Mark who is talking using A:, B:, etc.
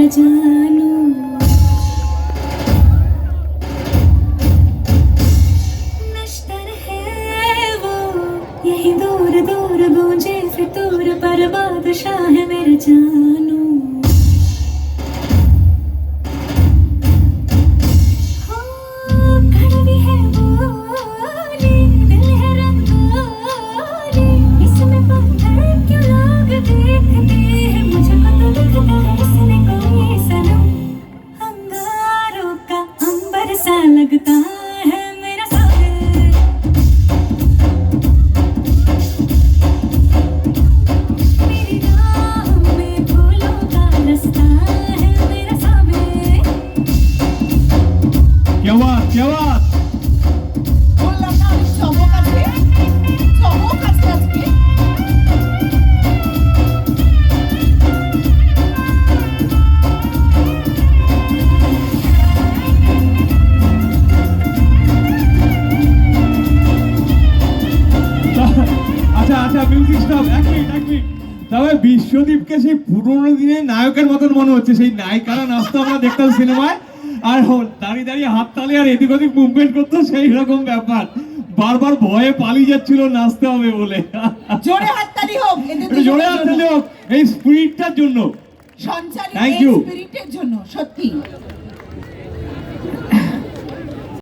A: जानू नश्तर है वो यही दूर दूर गूंजे फितूर पर बादशाह है मेरे जानू हो कड़वी है बोली दिल है रंगोली इसमें पत्थर क्यों लोग देखते हैं मुझको तो दिखता है इसमें कोई सनम अंगारों का अंबर सा लगता है मेरा सागर मेरी राहों में फूलों का रास्ता है मेरा सागर
B: क्या बात क्या बात
C: বললাম না অনেক চমক আছে আজকে
B: আচ্ছা আচ্ছা মিউজিক স্টপ এক মিনিট তবে বিশ্বদীপকে সেই পুরোনো দিনের নায়কের মতন মনে হচ্ছে সেই নায়িকারা নাচতো আমরা দেখতাম সিনেমায় আর দাঁড়িয়ে দাঁড়িয়ে হাত তালে আর এদিক ওদিক মুভমেন্ট করতো সেই রকম ব্যাপার বারবার ভয়ে পালিয়ে যাচ্ছিল নাচতে হবে বলে
C: জোরে হাততালি হোক এদের
B: একটু জোরে হাত তালি হোক এই স্পিরিটটার জন্য
C: সঞ্চারী
B: Thank
C: এই
B: you.
C: স্পিরিটের জন্য সত্যি